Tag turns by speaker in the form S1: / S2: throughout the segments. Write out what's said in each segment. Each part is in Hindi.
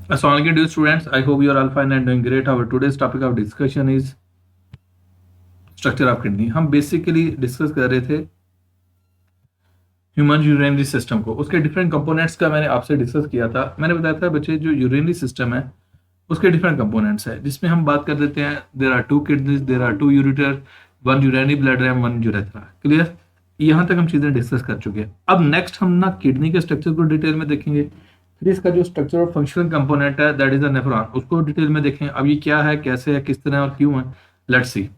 S1: Assalamualaikum dear students, I hope you are all fine and doing great. Our today's topic of discussion is structure of kidney. हम बेसिकली डिस्कस कर रहे थे ह्यूमन यूरिनरी सिस्टम को, उसके डिफरेंट कंपोनेंट्स का मैंने आपसे डिस्कस किया था। मैंने बताया था बच्चे जो यूरिनरी सिस्टम है उसके डिफरेंट कंपोनेंट्स है, जिसमें हम बात कर देते हैं there are two kidneys, there are two ureter, one urinary bladder and one urethra. Clear? यहाँ तक हम चीजें डिस्कस कर चुके हैं। अब नेक्स्ट हम ना किडनी के स्ट्रक्चर को डिटेल में देखेंगे। फिर इसका जो स्ट्रक्चर और फंक्शनल कंपोनेंट है दैट इज अ नेफ्रॉन, उसको डिटेल में देखें। अब ये क्या है, कैसे है, किस तरह और क्यों है, लेट्स सी।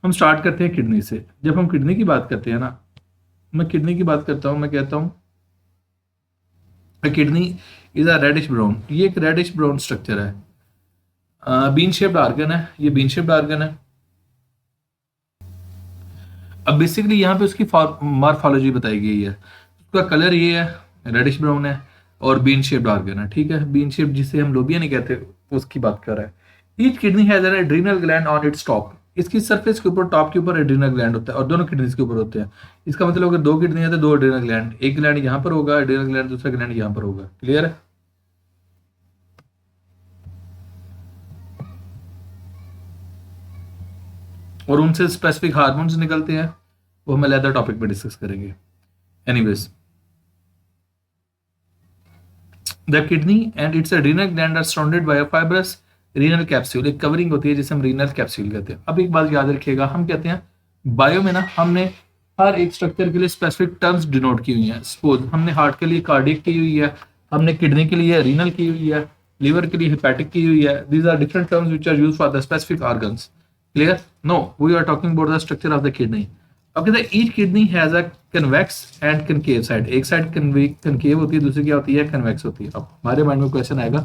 S1: हम स्टार्ट करते हैं किडनी से। जब हम किडनी की बात करते हैं ना, मैं किडनी की बात करता हूँ, मैं कहता हूँ kidney is a reddish brown. ये एक रेडिश ब्राउन स्ट्रक्चर है, बीन शेप्ड ऑर्गन है, ये बीन शेप्ड ऑर्गन है। अब बेसिकली यहाँ पे उसकी मॉर्फोलॉजी बताई गई है। उसका कलर ये है, रेडिश ब्राउन है और बीन शेप्ड ऑर्गन है। ठीक है, बीन शेप जिसे हम लोबिया नहीं कहते उसकी बात कर रहा है। Each kidney has an adrenal gland on its top. इसकी सरफेस के ऊपर, टॉप के ऊपर एड्रीनल ग्लैंड होता है और दोनों किडनीज के ऊपर होते हैं। इसका मतलब अगर दो किडनी है तो दो एड्रीनल ग्लैंड, एक ग्लैंड यहाँ पर होगा एड्रीनल ग्लैंड, दूसरा ग्लैंड यहाँ पर होगा। क्लियर है? और उनसे स्पेसिफिक हार्मोन्स निकलते हैं, वो हम अलग टॉपिक पे डिस्कस करेंगे। Anyways, the kidney and it's adrenal gland are surrounded by a fibrous renal capsule। एक कवरिंग होती है जिसे हम रीनल कैप्सूल कहते हैं। अब एक बात याद रखिएगा, हम कहते हैं बायो में ना हमने हर एक स्ट्रक्चर के लिए स्पेसिफिक टर्म्स डिनोट की हुई हैं। सपोज हमने हार्ट के लिए कार्डियक की हुई है, हमने किडनी के लिए रीनल की हुई है, लिवर के लिए हेपेटिक की हुई है। These are different terms which are use for the specific organs. Clear? No, we are talking about the structure of the kidney. अब कहते हैं each kidney has a convex and concave side. एक साइड कनकेव होती है, दूसरी क्या होती है, कन्वेक्स होती है। अब हमारे माइंड में क्वेश्चन आएगा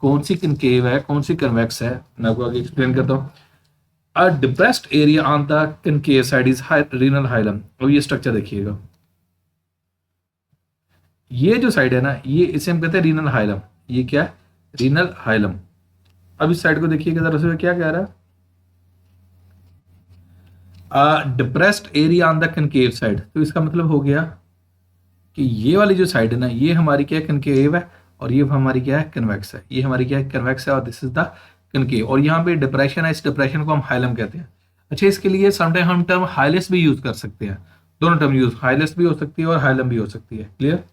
S1: कौन सी कनकेव है, कौन सी कन्वेक्स है। मैं आपको आगे एक्सप्लेन करता हूँ। अ depressed area on the concave side is renal hilum. अब ये स्ट्रक्चर देखिएगा, ये जो साइड है ना, ये इसे हम कहते हैं रीनल हाइलम। ये क्या है? Renal hilum. अब इस साइड को देखिएगा जरा से, क्या कह रहा है, depressed area on the concave side. तो इसका मतलब हो गया कि ये वाली जो साइड है ना, ये हमारी क्या है, कनकेव है, और ये हमारी क्या है, कन्वेक्स है। ये हमारी क्या है, कन्वेक्स है, और दिस इज द कनकेव। और यहाँ पे डिप्रेशन है, इस डिप्रेशन को हम हाइलम कहते हैं। अच्छा, इसके लिए समटाइम हम टर्म हाइलेस भी यूज कर सकते हैं। दोनों टर्म यूज, हाइलेस भी हो सकती है और हाइलम भी हो सकती है। क्लियर?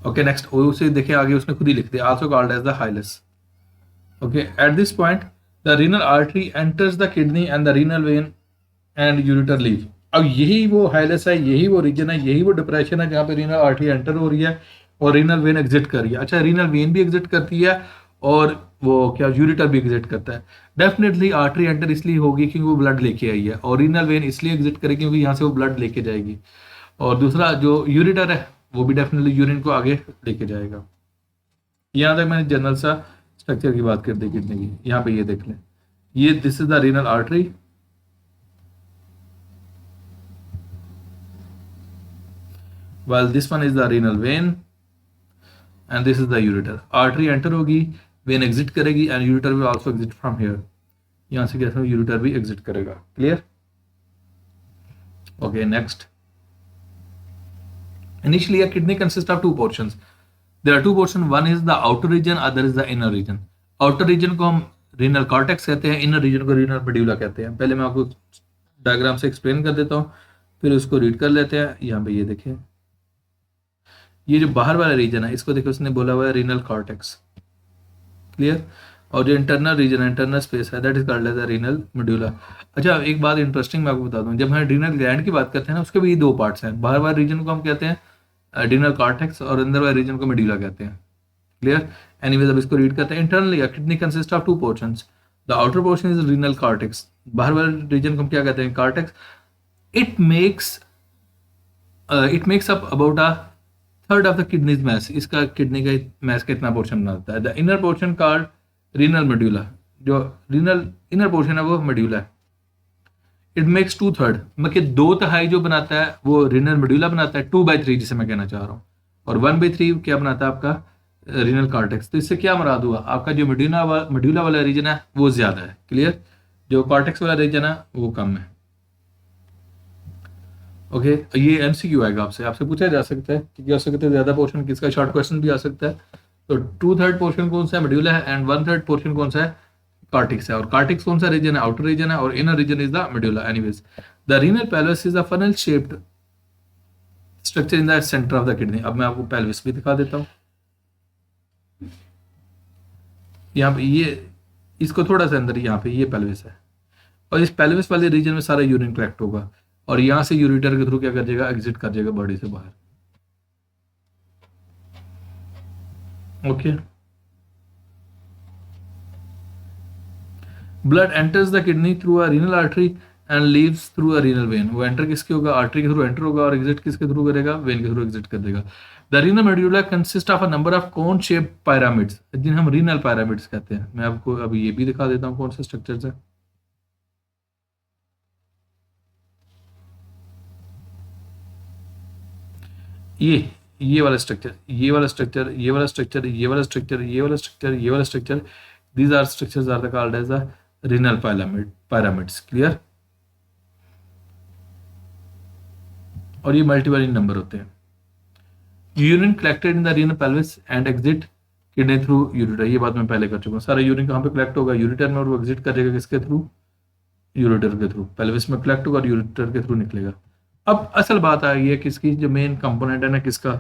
S1: ओके, नेक्स्ट उसे देखिए आगे, उसने खुद ही लिख दिया, also called as the hilus. Okay, at this point the renal artery enters the kidney and the renal vein and ureter leave. अब यही वो हाइलेस है, यही वो रीजन है, यही वो डिप्रेशन है जहाँ पे रीनल आर्टरी एंटर हो रही है और रीनल वेन एग्जिट कर रही है। अच्छा, रीनल वेन भी एग्जिट करती है और वो क्या, यूरिटर भी एग्जिट करता है। डेफिनेटली आर्टरी एंटर इसलिए होगी क्योंकि वो ब्लड लेके आई है, और रीनल वेन इसलिए एग्जिट करेगी क्योंकि यहाँ से वो ब्लड लेके जाएगी। और दूसरा जो यूरिटर है वो भी डेफिनेटली यूरिन को आगे लेके जाएगा। यहाँ तक मैंने जनरल सा स्ट्रक्चर की बात कर दी किडनी की। यहाँ पे ये देख लें, ये this is the renal artery, while this one is the renal vein and this is the ureter। artery enter होगी, vein exit करेगी and ureter will also exit from here। यहाँ से कैसे ureter भी exit करेगा। Clear? okay, next, initially a kidney consists of two portions। there are two portions, one is the outer region, other is the inner region। outer region को हम renal cortex कहते हैं, inner region को renal medulla कहते हैं। पहले मैं आपको डायग्राम से एक्सप्लेन कर देता हूँ, फिर उसको रीड कर लेते हैं। यहाँ पे ये देखें, ये जो बाहर वाला रीजन है इसको देखो, उसने बोला हुआ है रीनल कॉर्टेक्स। क्लियर? और जो इंटरनल रीजन है, इंटरनल स्पेस है, that is called as the renal medulla. अच्छा, एक बात इंटरेस्टिंग मैं आपको बता दूं, जब हम रीनल ग्लैंड की बात करते हैं ना, उसके भी दो पार्ट्स हैं। बाहर वाले रीजन को हम कहते हैं रीनल कॉर्टेक्स और अंदर वाले रीजन को मेडुला कहते हैं। क्लियर? एनीवेज, अब इसको रीड करते हैं। Internally kidney consist of two portions. The outer portion is renal cortex. बाहर वाले रीजन को हम क्या कहते हैं, cortex. It makes up about a third of the kidneys mass. इसका किडनी का मैस का इतना पोर्शन बनाता है। The inner portion called renal medulla. जो रीनल इनर पोर्शन है वो मेड्यूला है। इट मेक्स टू थर्ड, मतलब दो तिहाई जो बनाता है वो रीनल मेड्यूला बनाता है, 2/3 जिसे मैं कहना चाह रहा हूँ, और 1/3 क्या बनाता है आपका रीनल कॉर्टेक्स। तो इससे क्या मुराद हुआ, आपका जो मेड्यूला वाला रीजन है वो ज्यादा है। क्लियर? जो कॉर्टेक्स वाला रीजन है वो कम है। ओके, ये एमसीक्यू आएगा, आपसे आपसे पूछा जा सकता है कि क्या हो सकता है ज्यादा पोर्शन किसका, शॉर्ट क्वेश्चन भी आ सकता है। तो 2/3 पोर्शन कौन सा है, मेडुला है, एंड 1/3 पोर्शन कौन सा है, कार्टिक्स है। और कार्टिक्स कौन सा रीजन है, आउटर रीजन है, और inner region is the medulla. Anyways, the renal pelvis is a funnel shaped structure in the centre of the kidney. अब मैं आपको पेल्विस भी दिखा देता हूँ। यहाँ पे ये, इसको थोड़ा सा अंदर, यहाँ पे ये पेल्विस है, और इस पेल्विस वाले रीजन में सारा यूरिन कलेक्ट होगा, और यहाँ से यूरिटर के थ्रू क्या कर जाएगा, एग्जिट कर जाएगा बॉडी से बाहर। Okay, blood enters the kidney through a renal artery and leaves through a renal vein. वो एंटर किसके होगा, आर्टरी के थ्रू एंटर होगा, और एग्जिट किसके थ्रू करेगा, वेन के थ्रू एग्जिट कर देगा। The renal medulla consist of a number of cone shape pyramids, जिन्हें हम रीनल पिरामिड्स कहते हैं। मैं आपको अभी ये भी दिखा देता हूँ कौन से स्ट्रक्चर है। ये वाला स्ट्रक्चर, ये वाला स्ट्रक्चर, ये वाला स्ट्रक्चर, ये वाला स्ट्रक्चर, ये वाला स्ट्रक्चर, ये वाला structure, these are structures are called as the renal pyramids, clear। और ये मल्टीपल इन नंबर होते हैं। Urine collected in the renal pelvis and exit kidney through ureter, ये बात मैं पहले कर चुका हूँ। सारा यूरिन कहाँ पे कलेक्ट होगा, यूरिटर में, और वो एग्जिट करेगा किसके थ्रू, यूरिटर के थ्रू। पेल्विस में कलेक्ट होगा और यूरिटर के थ्रू निकलेगा। अब असल बात आ गई है किसकी, जो मेन कंपोनेंट है ना किसका,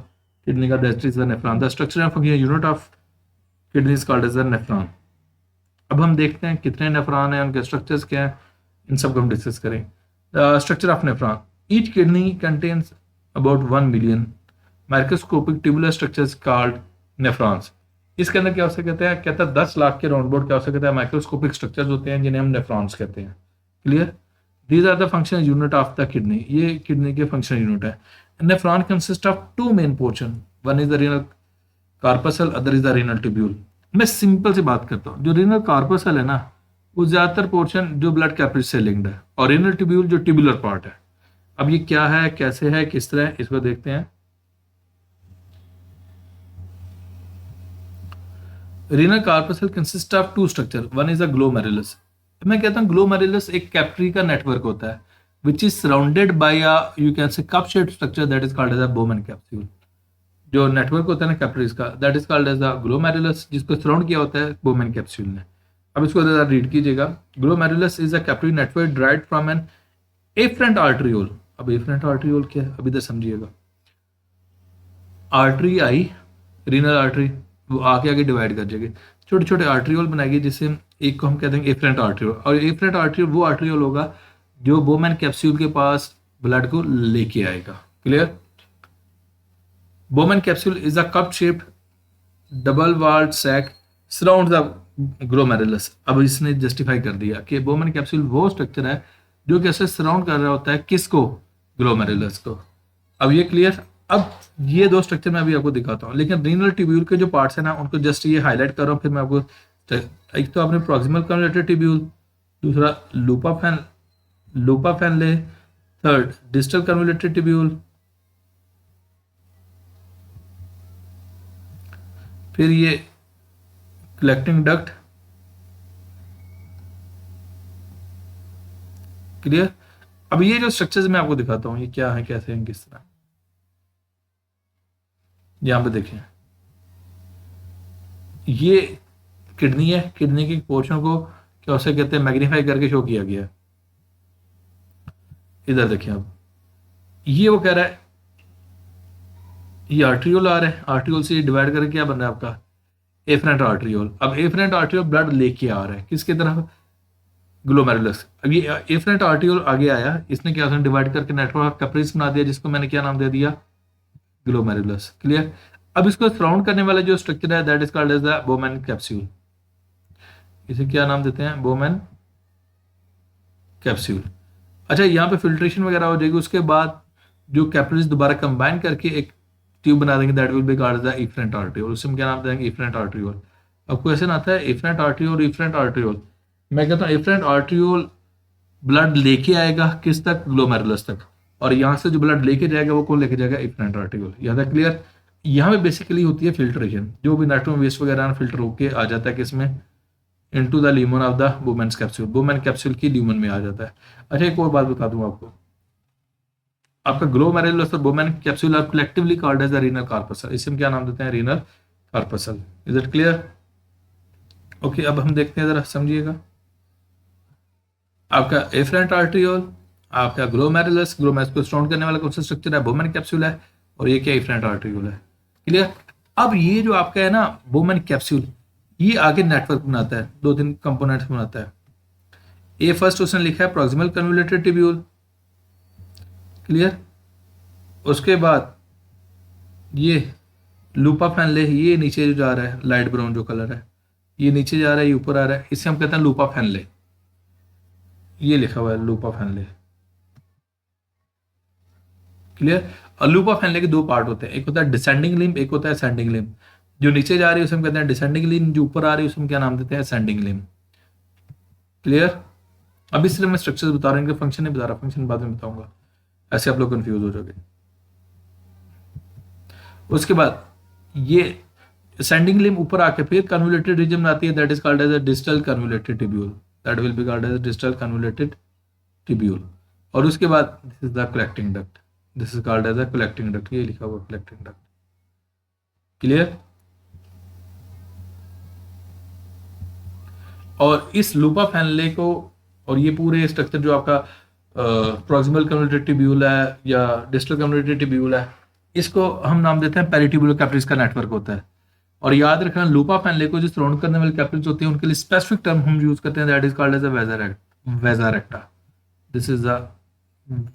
S1: किडनी का, that is the nephron. The structure and function unit of kidney is called as the nephron. अब हम देखते हैं कितने नेफ्रॉन हैं, उनके स्ट्रक्चर्स क्या हैं, इन सब को हम डिस्कस करें। The structure of nephron, each kidney contains about 1 million microscopic tubular structures called nephrons. इसके अंदर क्या हो सकता है, कहता है 10 लाख के राउंड अबाउट क्या हो सकता है, माइक्रोस्कोपिक स्ट्रक्चर्स होते हैं जिन्हें हम नेफ्रॉन्स कहते हैं। Clear, these are the function unit of the kidney, ये किडनी के फंक्शन यूनिट है। Nephron consist of 2 main portion, one is the renal corpuscle, other is the renal tubule. मैं सिंपल सी बात करता हूँ, जो रीनल कार्पसल है ना, वो ज्यादातर पोर्शन जो ब्लड कैपिलरी से लिंक्ड है, और रीनल ट्यूब्यूल जो ट्यूबुलर पार्ट है। अब ये क्या है, कैसे है, किस तरह है, इसको देखते हैं। Renal corpuscle consist of 2 structure, one is a glomerulus. मैं कहता हूँ ग्लोमेरुलस एक कैपिलरी का नेटवर्क होता है, which is surrounded by a, you can say, cup shaped structure that is called as a Bowman capsule. जो नेटवर्क होता है ना कैपिलरीज का, that is called as the glomerulus, जिसको सराउंड किया होता है बोमन कैप्सूल ने। अब इसको जरा रीड कीजिएगा। Glomerulus is a capillary network derived from an afferent arteriole. अब एफरेंट आर्टरियोल क्या है, अब इधर समझिएगा। आर्टरी आई, रीनल आर्टरी, वो आगे आगे डिवाइड कर जाएगी, छोटे छोटे आर्टरियोल बनाएगी, जिससे एक को हम कहते हैं एफरेंट आर्टरियोल। और एफरेंट आर्टरियोल वो आर्टरियोल होगा जो बोमन कैप्सूल के पास ब्लड को लेके आएगा। Clear, Bowman capsule is a cup-shaped, double-walled sac surrounds the glomerulus। अब इसने जस्टिफाई कर दिया कि बोमन कैप्सूल वो स्ट्रक्चर है जो कैसे सराउंड कर रहा होता है किसको, ग्लोमेरुलस को। अब ये क्लियर। अब ये 2 स्ट्रक्चर मैं अभी आपको दिखाता हूँ, लेकिन रीनल ट्यूब्यूल के जो पार्ट्स हैं ना, उनको जस्ट ये हाईलाइट कर रहा हूँ, फिर मैं आपको, एक तो आपने प्रॉक्सिमल कन्वर्लेटेड ट्यूब्यूल, दूसरा लूपा फैनले, थर्ड डिस्टल कन्वर्लेटेड ट्यूब्यूल, फिर ये कलेक्टिंग डक्ट। क्लियर। अब ये जो स्ट्रक्चर्स मैं आपको दिखाता हूँ, ये क्या है, कैसे हैं, किस तरह। यहां पे देखें, ये किडनी है, किडनी के पोर्शन को क्या उसे कहते हैं, मैग्नीफाई करके शो किया गया है। इधर देखिए, अब ये वो कह रहा है, ये आर्ट्रियोल आ रहा है, आर्ट्रियोल से डिवाइड करके क्या बन रहा है आपका, एफरेंट आर्ट्रियोल। अब एफरेंट आर्ट्रियोल ब्लड लेके आ रहा है किसकी तरफ, ग्लोमेरुलस। अब ये एफरेंट आर्ट्रियोल आगे आया, इसने क्या डिवाइड करके नेटवर्क कैपिलरीज बना दिया, जिसको मैंने क्या नाम दे दिया, ग्लोमेरुलस। क्लियर। अब इसको सराउंड करने वाला जो स्ट्रक्चर है, that is called as the Bowman capsule. इसे क्या नाम देते हैं, बोमन कैप्सूल। अच्छा, यहाँ पे फिल्ट्रेशन वगैरह हो जाएगी, उसके बाद जो कैपिलरीज दोबारा कंबाइन करके एक ट्यूब बना देंगे, that will be called the efferent arteriole. उससे हम क्या नाम देंगे, एफरेंट आर्ट्रियोल। अब क्वेश्चन आता है, एफरेंट आर्ट्रियोल, एफरेंट आर्ट्रियोल, मैं कहता हूँ एफरेंट आर्ट्रियोल ब्लड लेके आएगा किस तक, ग्लोमेरुलस तक, और यहाँ से जो ब्लड लेके जाएगा वो कौन लेके जाएगा, एफरेंट आर्ट्रियोल। यहाँ तक क्लियर। यहाँ पे बेसिकली होती है फिल्ट्रेशन, जो भी नाइट्रोजन वेस्ट वगैरह फिल्टर होके आ जाता है किसमें, into the lumen of the Bowman's capsule, Bowman capsule की ल्यूमन में आ जाता है। अच्छा, एक और बात बता दूं आपको, आपका ग्लोमेरुलस और Bowman capsule are collectively called as the renal corpuscle, इसे हम क्या नाम देते हैं? Renal corpuscle. Is it clear? Okay, अब हम देखते हैं, जरा समझिएगा। आपका एफरेंट आर्ट्रियोल, आपका ग्लोमेरुलस, ग्लोमेरुलस को सराउंड करने वाला कौन सा स्ट्रक्चर है? बोमेन कैप्सूल है। और ये क्या? एफरेंट आर्ट्रियोल है। क्लियर? अब ये जो आपका है ना बोमेन कैप्सूल, ये आगे नेटवर्क बनाता है, दो तीन कंपोनेंट्स बनाता है। ए फर्स्ट उसने लिखा है प्रॉक्सिमल कन्वोल्यूटेड टिब्यूल। क्लियर? उसके बाद ये लूपा फैनले, ये नीचे जो जा रहा है लाइट ब्राउन जो कलर है, ये नीचे जा रहा है, ये ऊपर आ रहा है, इसे हम कहते हैं लूपा फैनले। ये लिखा हुआ है लूपा फैनले। क्लियर? और लूपा फैनले के दो पार्ट होते हैं, एक होता है डिसेंडिंग लिम्ब, एक होता है असेंडिंग लिम्ब। जो नीचे जा रही है उसे हम कहते हैं डिसेंडिंग लिम्ब, जो ऊपर आ रही है उसे हम क्या नाम देते हैं? Ascending limb. क्लियर? अब इसलिए मैं स्ट्रक्चर बता रहा हूँ, फंक्शन नहीं बता रहा, फंक्शन बाद में बताऊंगा, ऐसे आप लोग कंफ्यूज हो जाओगे। उसके बाद ये असेंडिंग लिम्ब ऊपर आके फिर कन्वोल्यूटेड रीजन आती है, that is called as a distal convoluted tubule, that will be called as distal convoluted tubule. और उसके बाद this is the collecting duct, this is called as a collecting duct, ये लिखा हुआ कलेक्टिंग डक्ट। क्लियर? और इस लूपा फैनले को और ये पूरे स्ट्रक्चर जो आपका प्रॉक्सिमल कन्वोल्यूटेड टिब्यूल है या डिस्टल कन्वोल्यूटेड टिब्यूल है, इसको हम नाम देते हैं पेरिट्यूबुलर कैपिलरीज का नेटवर्क होता है। और याद रखना, लूपा फैनले को जो सराउंड करने वाले कैपिलरीज होती हैं उनके लिए स्पेसिफिक टर्म हम यूज करते हैं, that is called as a vasa recta. This is the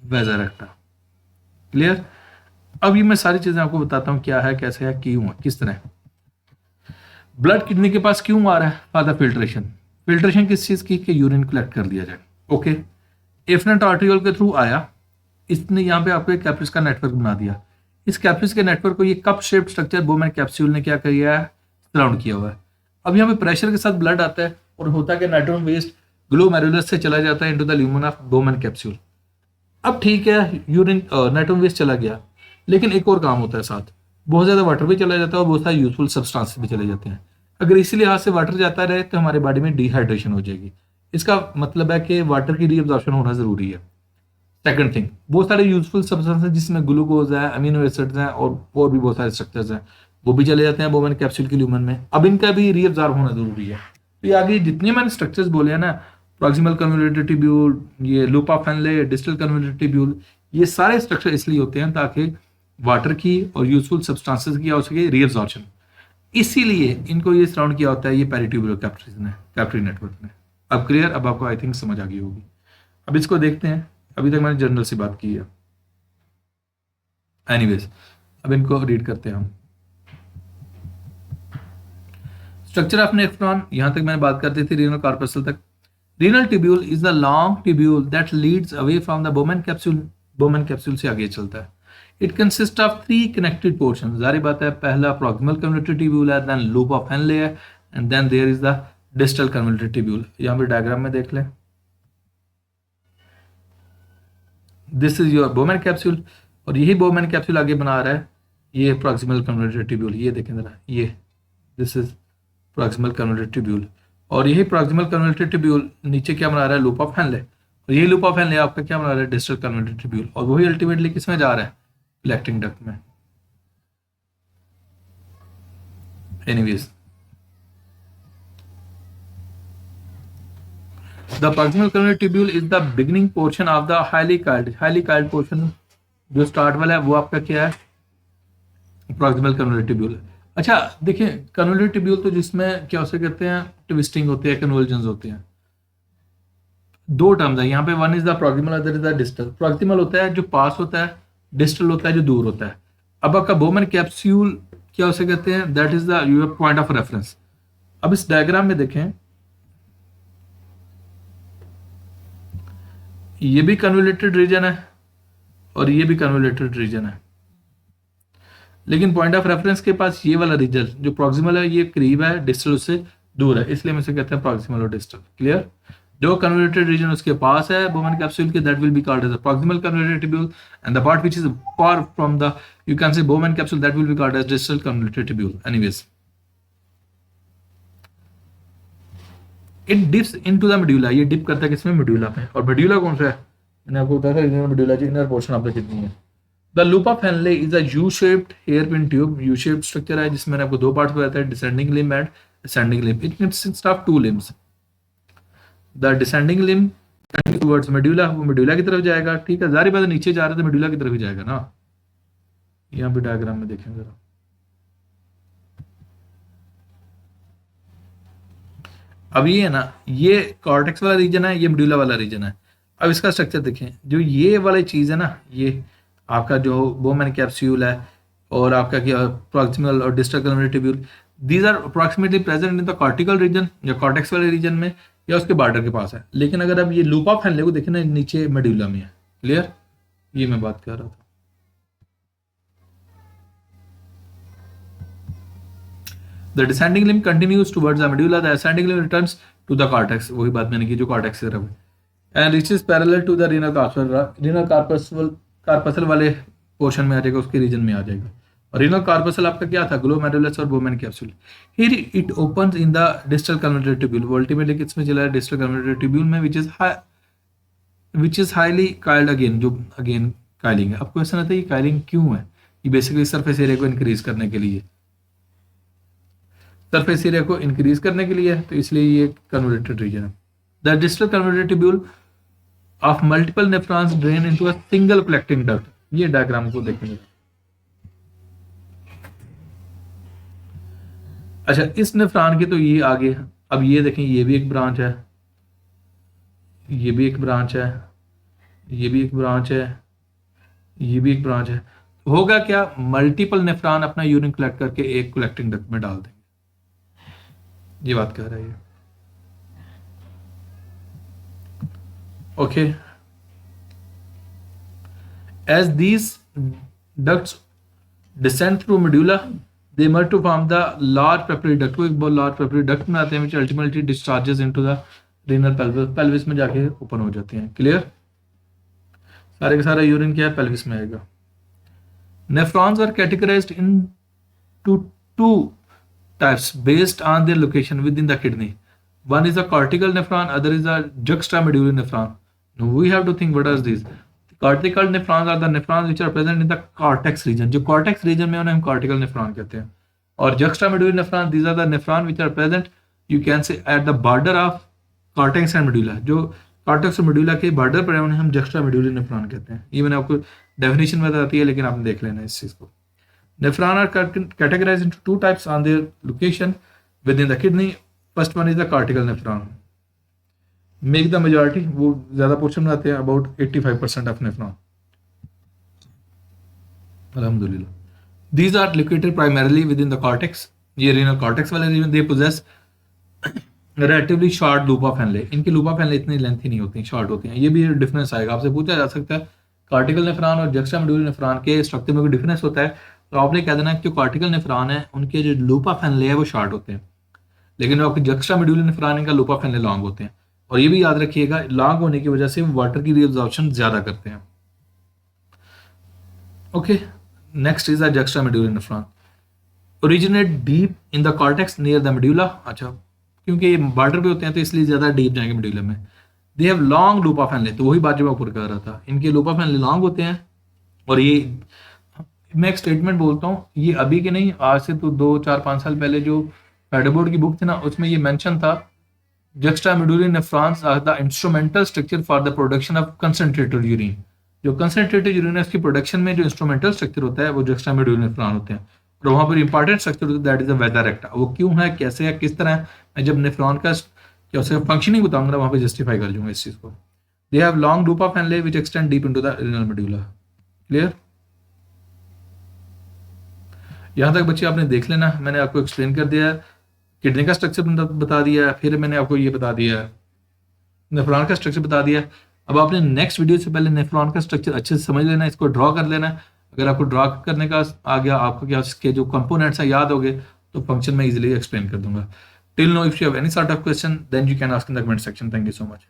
S1: vasa recta. Clear? अब ये मैं सारी चीजें आपको बताता हूँ क्या है, कैसे है, क्यों है, किस तरह। ब्लड किडनी के पास क्यों आ रहा है? For the filtration. फिल्ट्रेशन किस चीज की? कि यूरिन कलेक्ट कर दिया जाए। ओके, एफरेंट आर्ट्रियोल के थ्रू आया, इसने यहाँ पे आपको एक कैपिलरीज का नेटवर्क बना दिया। इस कैपिलरीज के नेटवर्क को ये cup shaped structure Bowman capsule ने क्या किया है? सराउंड किया हुआ है। अब यहाँ पे प्रेशर के साथ ब्लड आता है और होता है कि नाइट्रोजन वेस्ट ग्लोमेरुलस से चला जाता है into the lumen of Bowman capsule. अब ठीक है, यूरिन नाइट्रोजन वेस्ट चला गया, लेकिन एक और काम होता है साथ, बहुत ज्यादा वाटर भी चला जाता है और बहुत सारे यूजफुल सब्सटेंसेस भी चले जाते हैं। अगर इसी लिहाज से वाटर जाता रहे तो हमारे बॉडी में डिहाइड्रेशन हो जाएगी। इसका मतलब है कि वाटर की रीअब्जॉर्प्शन होना जरूरी है। सेकंड थिंग, बहुत सारे यूजफुल सब्सटेंस हैं जिसमें ग्लूकोज है, अमीनो एसिड्स हैं और भी बहुत सारे स्ट्रक्चर्स हैं, वो भी चले जाते हैं बोमेन कैप्सूल के ल्यूमन में। अब इनका भी रीअब्जॉर्ब होना जरूरी है। तो ये आगे जितने मैंने स्ट्रक्चर्स बोले हैं ना, प्रॉक्सिमल कन्वोल्यूटेड टिब्यूल, ये लूपा फैनले, डिस्टल कन्वोल्यूटेड टिब्यूल, ये सारे स्ट्रक्चर इसलिए होते हैं ताकि वाटर की और यूजफुल सब्सटेंसेस की हो सके रीअब्जॉर्प्शन। इसीलिए इनको ये सराउंड किया होता है ये पेरिट्यूबुलर कैपिलरीज ने, कैपिलरी नेटवर्क ने। अब क्लियर? अब आपको आई थिंक समझ आ गई होगी। अब इसको देखते हैं, अभी तक मैंने जनरल से बात की है। एनीवेज, अब इनको रीड करते हैं हम। स्ट्रक्चर ऑफ नेफ्रॉन, यहां तक मैंने बात कर दी थी रीनल कॉर्पसल तक। Renal tubule is the long tubule that leads away from the Bowman capsule, Bowman capsule से आगे चलता है। It consist of 3 connected portion. जारी बात है, पहला प्रॉक्सिमल कन्वोल्यूटेड ट्यूब्यूल है, देन लूप ऑफ फैनले है, and then there is the distal convoluted tubule. यहां पे डायग्राम में देख लें, this is your Bowman capsule और यही बोमेन कैप्सूल आगे बना रहा है ये प्रॉक्सिमल कन्वोल्यूटेड ट्यूब्यूल। ये देखें जरा, ये this is proximal convoluted tubule और यही प्रॉक्सिमल कन्वोल्यूटेड ट्यूब्यूल नीचे क्या बना रहा है? Loop of Henle. और यही लूप ऑफ फैनले आपका क्या बना रहा है? Distal convoluted tubule. और वही अल्टीमेटली किस में जा रहा है? कलेक्टिंग डक्ट में। Anyways, the proximal convoluted tubule is the beginning portion of the highly coiled portion. जो स्टार्ट वाला है वो आपका क्या है? Proximal convoluted tubule. अच्छा देखिए, कन्वोल्यूटेड ट्यूब्यूल तो जिसमें क्या उसे कहते हैं? ट्विस्टिंग होती है, कन्वर्जन होते हैं। दो टर्म्स है यहाँ पे, one is the proximal, other is the distal. Proximal होता है जो पास होता है, डिस्टल होता है जो दूर होता है। अब आपका बोमेन कैप्सूल क्या उसे कहते हैं? That is the your point of reference. अब इस डायग्राम में देखें, ये भी कन्वोल्यूटेड रीजन है और ये भी कन्वोल्यूटेड रीजन है, लेकिन पॉइंट ऑफ रेफरेंस के पास ये वाला रीजन जो प्रॉक्सिमल है ये करीब है, डिस्टल उससे दूर है, इसलिए हम इसे कहते हैं प्रॉक्सिमल और डिस्टल। क्लियर? जो कन्वोल्यूटेड रीजन उसके पास है बोमेन कैप्सूल के, that will be called as a proximal convoluted tubule, and the part which is far from the you can say Bowman capsule, that will be called as distal convoluted tubule. Anyways, it dips into the medulla, ये डिप करता है किसमें? मेडुला में। और मेडुला कौन सा है? मैंने आपको बताया था रीनल मेडुला की इनर पोर्शन आपका कितनी है। The loop of Henle is a U shaped hairpin tube, U shaped structure है जिसमें मैंने आपको दो पार्ट्स बताया था, descending limb and ascending limb. It consist of two limbs. The descending limb towards medulla, वो मेडुला की तरफ जाएगा, ठीक है, जारी बात है नीचे जा रहा है तो मेडुला की तरफ ही जाएगा ना। यहाँ पे डायग्राम में देखें जरा, अब ये है ना, ये कॉर्टेक्स वाला रीजन है, ये मेडुला वाला रीजन है। अब इसका स्ट्रक्चर देखें, जो ये वाली चीज़ है ना, ये आपका जो बोमेन कैप्सूल है और आपका क्या प्रॉक्सिमल और distal convoluted tubule, these are approximately present in the cortical region या कॉर्टेक्स वाले रीजन में या उसके बॉर्डर के पास है। लेकिन अगर अब ये लूपा फैनले को देखें ना, नीचे मेडुला में है। क्लियर, ये मैं बात कर रहा था। The descending limb continues towards the medulla. The ascending limb returns to the cortex. वही बात मैंने की जो cortex की तरफ है. And reaches parallel to the renal corpuscle. Renal corpuscle वाले पोर्शन में आ जाएगा, उसके रीजन में आ जाएगा। और renal corpuscle आपका क्या था, glomerulus और Bowman capsule. Here it opens in the distal columnar tubule. वो ultimately किसमें चला है, distal columnar tubule में, which is highly coiled again, जो again coiling है। अब क्वेश्चन आता है ये coiling क्यों है? ये बेसिकली सरफेस एरिया को इंक्रीज करने के लिए, सरफेस एरिया को इंक्रीज करने के लिए है, तो इसलिए ये कन्वर्टेड रीजन है। The distal converted tubule of multiple nephrons drain into a single collecting duct. ये डायग्राम को देखेंगे। अच्छा, इस नेफ्रॉन के तो ये आगे, अब ये देखें, ये भी एक ब्रांच है, ये भी एक ब्रांच है, ये भी एक ब्रांच है, ये भी एक ब्रांच है। होगा क्या, मल्टीपल नेफ्रॉन अपना यूरिन कलेक्ट करके एक कलेक्टिंग डक्ट में डाल देंगे, ये बात कह रहा है। Okay, as these ducts descend through medulla they emerge to form the large papillary duct. को एक बहुत लार्ज पेपरी डक्ट में आते हैं, which ultimately discharges into the renal pelvis, pelvis में जाके ओपन हो जाते हैं। क्लियर, सारे का सारा यूरिन क्या है, पेल्विस में आएगा। Nephrons are categorised into two types based on their location within the kidney. One is a cortical nephron, other is a juxtamedullary nephron. Now we have to think what are these. Cortical nephrons are the nephrons which are present in the cortex region. जो cortex region में उन्हें हम cortical nephron कहते हैं। और juxtamedullary nephron, these are the nephron which are present, you can say at the border of cortex and medulla. जो cortex और medulla के border पर है उन्हें हम juxtamedullary nephron कहते हैं। ये मैंने आपको definition में बताती है, लेकिन आपने देख लेना इस चीज को। Nephron are categorized into two types on their location within the kidney. First one is the cortical nephron. Make the majority, वो ज़्यादा पोर्शन में आते हैं, about 85% of nephron. Alhamdulillah. These are located primarily within the cortex. ये renal cortex वाले region, they possess relatively short loop of Henle. इनकी loop of Henle इतनी लेंथी नहीं होती, शॉर्ट होती हैं। ये भी डिफरेंस आएगा, आपसे पूछा जा सकता है कार्टिकल नेफ्रॉन और जक्स्टामेडुलरी नेफ्रॉन के स्ट्रक्चर में कोई डिफरेंस होता है, तो आपने कह देना कि जो कार्टिकल नेफ्रॉन है उनके जो लूपा फैनले है वो शॉर्ट होते हैं, लेकिन जो आपके जक्स्टामेडुलरी नेफ्रॉन का लूपा फैनले लॉन्ग होते हैं। और ये भी याद रखिएगा, लॉन्ग होने की वजह से वाटर की रीअब्जॉर्प्शन ज्यादा करते हैं। Okay, next is the juxtamedullary nephron originate deep in the cortex near the medulla. अच्छा, क्योंकि ये बॉर्डर पे होते हैं तो इसलिए ज्यादा डीप जाएंगे मेडुला में। दे हैव लॉन्ग लूपा फैनले, तो वही बात जो मैं ऊपर कर रहा था, इनके लूपा फैनले लॉन्ग होते हैं। और ये मैं एक स्टेटमेंट बोलता हूँ, ये अभी के नहीं, आज से तो 2-4-5 साल पहले जो पैडोबोर्ड की बुक थी ना, उसमें ये मेंशन था, juxtamedullary nephrons are the instrumental structure for the production of concentrated urine. जो concentrated urine है, उसकी प्रोडक्शन में जो इंस्ट्रूमेंटल स्ट्रक्चर होता है वो juxtamedullary nephron होते हैं। और वहाँ पर इंपॉर्टेंट स्ट्रक्चर होता है, that is the weather act. वो क्यों है, कैसे है, किस तरह है, मैं जब नेफ्रॉन का क्या उसका फंक्शनिंग बताऊंगा ना, वहाँ पे जस्टिफाई कर दूंगा इस चीज को। They have long loop of Henle which extend deep into the renal medulla. Clear, यहाँ तक बच्चे आपने देख लेना, मैंने आपको एक्सप्लेन कर दिया है, किडनी का स्ट्रक्चर बता दिया है, फिर मैंने आपको ये बता दिया है, नेफ्रॉन का स्ट्रक्चर बता दिया। अब आपने नेक्स्ट वीडियो से पहले नेफ्रॉन का स्ट्रक्चर अच्छे से समझ लेना, इसको ड्रॉ कर लेना। अगर आपको ड्रॉ करने का आ गया, आपको क्या इसके जो कंपोनेंट्स हैं याद हो गए, तो फंक्शन में इजीली एक्सप्लेन कर दूंगा। Till now, if you have any sort of question then you can ask in the comment section. Thank you so much.